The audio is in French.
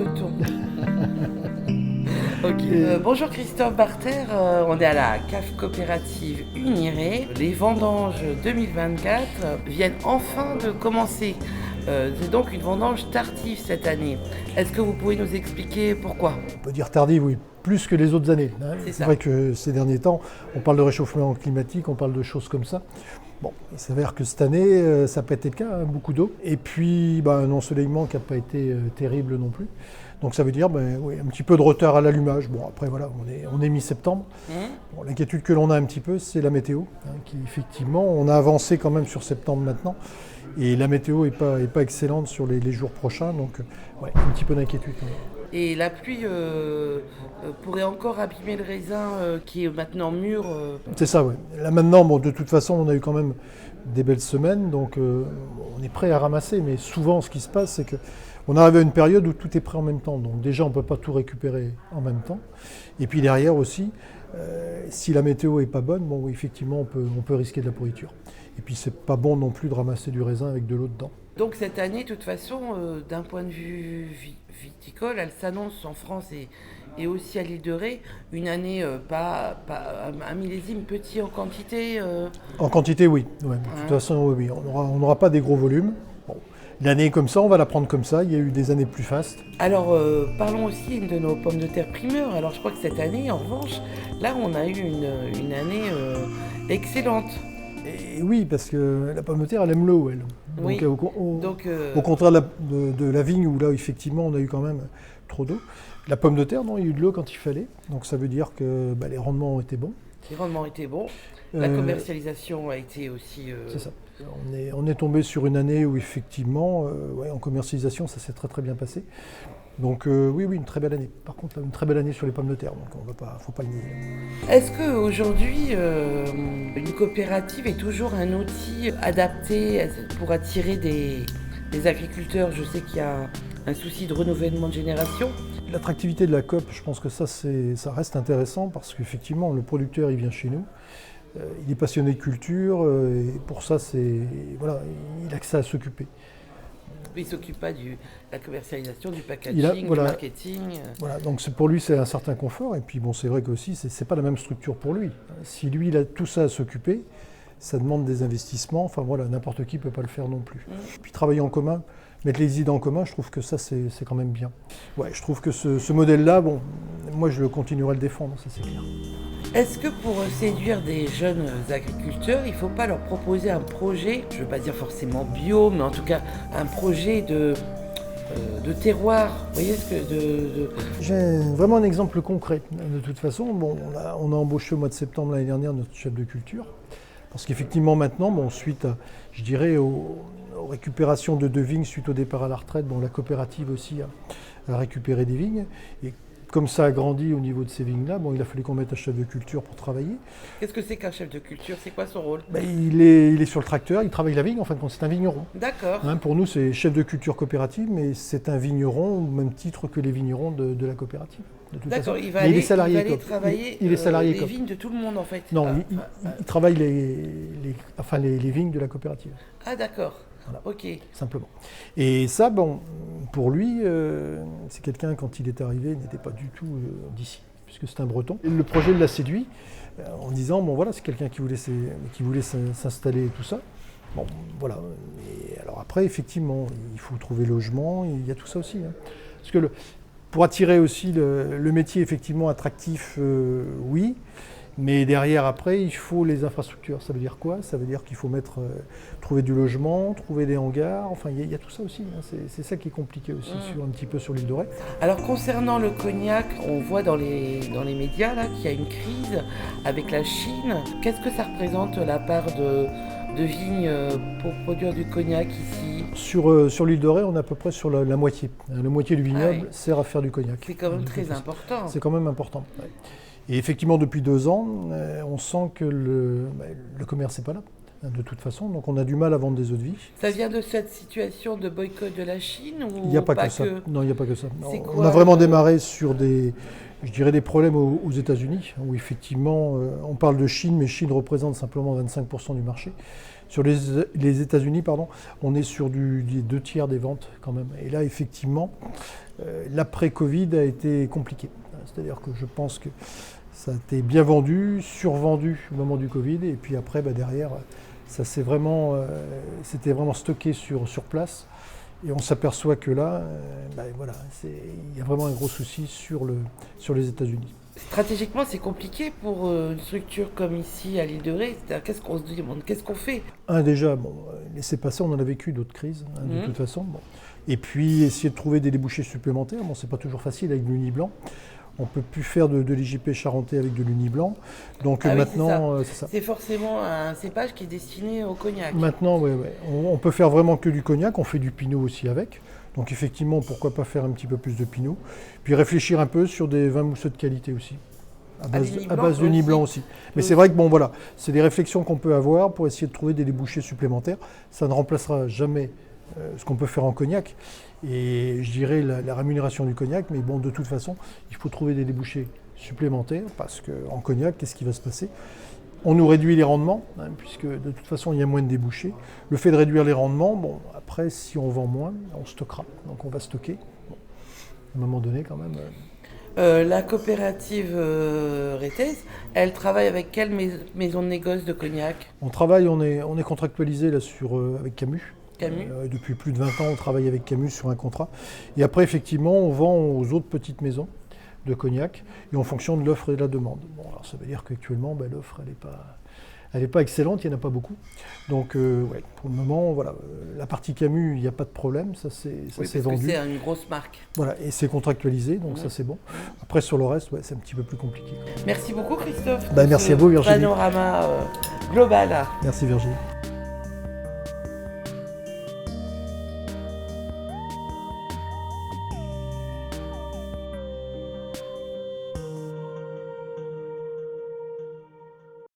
breton. Ok. Bonjour Christophe Barter, on est à la cave coopérative Uniré. Les vendanges 2024 viennent enfin de commencer. C'est donc une vendange tardive cette année. Est-ce que vous pouvez nous expliquer pourquoi ? On peut dire tardive, oui, plus que les autres années. C'est vrai que ces derniers temps, on parle de réchauffement climatique, on parle de choses comme ça. Bon, il s'avère que cette année, ça n'a pas été le cas, beaucoup d'eau. Et puis, un ensoleillement qui n'a pas été terrible non plus. Donc ça veut dire oui, un petit peu de retard à l'allumage. Bon, après voilà, on est mi-septembre. Bon, l'inquiétude que l'on a un petit peu, c'est la météo, qui effectivement, on a avancé quand même sur septembre maintenant. Et la météo n'est pas excellente sur les jours prochains, donc un petit peu d'inquiétude quand même. Et la pluie pourrait encore abîmer le raisin qui est maintenant mûr. C'est ça, oui. Là maintenant, de toute façon, on a eu quand même des belles semaines, donc on est prêt à ramasser. Mais souvent, ce qui se passe, c'est qu'on arrive à une période où tout est prêt en même temps. Donc déjà, on ne peut pas tout récupérer en même temps. Et puis derrière aussi, si la météo n'est pas bonne, oui, effectivement, on peut risquer de la pourriture. Et puis c'est pas bon non plus de ramasser du raisin avec de l'eau dedans. Donc cette année, de toute façon, d'un point de vue viticole, elle s'annonce en France et aussi à l'île de Ré, une année pas un millésime petit en quantité. En quantité, oui. Ouais, de toute façon, oui. On n'aura pas des gros volumes. Bon. L'année comme ça, on va la prendre comme ça. Il y a eu des années plus fastes. Alors, parlons aussi de nos pommes de terre primeurs. Alors, je crois que cette année, en revanche, là, on a eu une année excellente. Et oui, parce que la pomme de terre, elle aime l'eau, elle. Donc, oui. Au contraire de la vigne, où là, effectivement, on a eu quand même trop d'eau. La pomme de terre, non, il y a eu de l'eau quand il fallait. Donc ça veut dire que les rendements ont été bons. Les rendements étaient bons. La commercialisation a été aussi... C'est ça. On est tombé sur une année où, effectivement, en commercialisation, ça s'est très très bien passé. Donc oui, une très belle année. Par contre, une très belle année sur les pommes de terre, donc faut pas le nier. Est-ce qu'aujourd'hui, une coopérative est toujours un outil adapté pour attirer des agriculteurs ? Je sais qu'il y a un souci de renouvellement de génération. L'attractivité de la COP, je pense que ça reste intéressant parce qu'effectivement, le producteur, il vient chez nous. Il est passionné de culture et pour ça, il a que ça à s'occuper. Il ne s'occupe pas de la commercialisation, du packaging, du marketing. Voilà, donc pour lui, c'est un certain confort. Et puis c'est vrai qu'aussi, ce n'est pas la même structure pour lui. Si lui, il a tout ça à s'occuper, ça demande des investissements. Enfin voilà, n'importe qui ne peut pas le faire non plus. Puis travailler en commun, mettre les idées en commun, je trouve que ça, c'est quand même bien. Ouais, je trouve que ce modèle-là, moi, je continuerai à le défendre, ça c'est clair. Est-ce que pour séduire des jeunes agriculteurs, il ne faut pas leur proposer un projet, je ne veux pas dire forcément bio, mais en tout cas un projet de terroir, vous voyez ce que J'ai vraiment un exemple concret. De toute façon, on a embauché au mois de septembre l'année dernière notre chef de culture, parce qu'effectivement maintenant, suite à, je dirais, aux récupérations de vignes suite au départ à la retraite, la coopérative aussi a récupéré des vignes. Et comme ça a grandi au niveau de ces vignes-là, il a fallu qu'on mette un chef de culture pour travailler. Qu'est-ce que c'est qu'un chef de culture ? C'est quoi son rôle ? Il est sur le tracteur, il travaille la vigne, en fin de compte, c'est un vigneron. D'accord. Pour nous, c'est chef de culture coopérative, mais c'est un vigneron au même titre que les vignerons de la coopérative. D'accord, il va aller travailler les vignes de tout le monde en fait. Non, il travaille les vignes de la coopérative. Ah d'accord. Voilà, ok. Simplement. Et ça, pour lui, c'est quelqu'un, quand il est arrivé, n'était pas du tout d'ici, puisque c'est un breton. Et le projet l'a séduit en disant, c'est quelqu'un qui voulait s'installer et tout ça. Voilà. Et alors après, effectivement, il faut trouver logement, il y a tout ça aussi. Parce que pour attirer aussi le métier effectivement attractif, oui. Mais derrière, après, il faut les infrastructures. Ça veut dire quoi ? Ça veut dire qu'il faut trouver du logement, trouver des hangars. Enfin, il y a tout ça aussi. C'est ça qui est compliqué aussi, un petit peu sur l'île de Ré. Alors, concernant le cognac, on voit dans les médias là, qu'il y a une crise avec la Chine. Qu'est-ce que ça représente la part de vignes pour produire du cognac ici ? Sur l'île de Ré, on est à peu près sur la moitié. La moitié du vignoble sert à faire du cognac. C'est quand même très important. C'est quand même important. Ouais. Et effectivement, depuis 2 ans, on sent que le commerce n'est pas là, de toute façon. Donc on a du mal à vendre des eaux de vie. Ça vient de cette situation de boycott de la Chine ou Il n'y a pas que ça. Non, il n'y a pas que ça. C'est on a vraiment démarré sur je dirais des problèmes aux États-Unis, où effectivement, on parle de Chine, mais Chine représente simplement 25% du marché. Sur les États-Unis, pardon, on est sur des 2 tiers des ventes quand même. Et là, effectivement, l'après-Covid a été compliqué. C'est-à-dire que je pense que ça a été bien vendu, survendu au moment du Covid, et puis après, derrière, ça c'était vraiment stocké sur place. Et on s'aperçoit que là, voilà, il y a vraiment un gros souci sur les États-Unis. Stratégiquement, c'est compliqué pour une structure comme ici à l'île de Ré. Qu'est-ce qu'on se demande? Qu'est-ce qu'on fait? Déjà, laisser passer, on en a vécu d'autres crises, de toute façon. Bon. Et puis, essayer de trouver des débouchés supplémentaires. Bon, c'est pas toujours facile avec de l'uni blanc. On ne peut plus faire de l'IGP charentais avec de l'uni blanc. Donc maintenant, c'est ça. C'est forcément un cépage qui est destiné au cognac. Maintenant, oui. On peut faire vraiment que du cognac. On fait du pinot aussi avec. Donc effectivement, pourquoi pas faire un petit peu plus de pinot. Puis réfléchir un peu sur des vins mousseux de qualité aussi. À base de nid blanc aussi. Mais c'est vrai que c'est des réflexions qu'on peut avoir pour essayer de trouver des débouchés supplémentaires. Ça ne remplacera jamais ce qu'on peut faire en cognac. Et je dirais la rémunération du cognac, mais de toute façon, il faut trouver des débouchés supplémentaires, parce qu'en cognac, qu'est-ce qui va se passer? On nous réduit les rendements, puisque de toute façon, il y a moins de débouchés. Le fait de réduire les rendements, après, si on vend moins, on stockera. Donc on va stocker. À un moment donné, quand même. La coopérative Rétez, elle travaille avec quelle maison de négoce de cognac? On travaille, on est contractualisé là avec Camus. Depuis plus de 20 ans, on travaille avec Camus sur un contrat. Et après, effectivement, on vend aux autres petites maisons de cognac, et en fonction de l'offre et de la demande. Alors ça veut dire qu'actuellement, l'offre, elle n'est pas excellente, il n'y en a pas beaucoup. Donc, pour le moment, la partie Camus, il n'y a pas de problème, ça c'est vendu. C'est une grosse marque. Voilà, et c'est contractualisé, donc ça c'est bon. Après, sur le reste, c'est un petit peu plus compliqué. Merci beaucoup, Christophe. Merci à vous, Virginie. Panorama global. Merci, Virginie.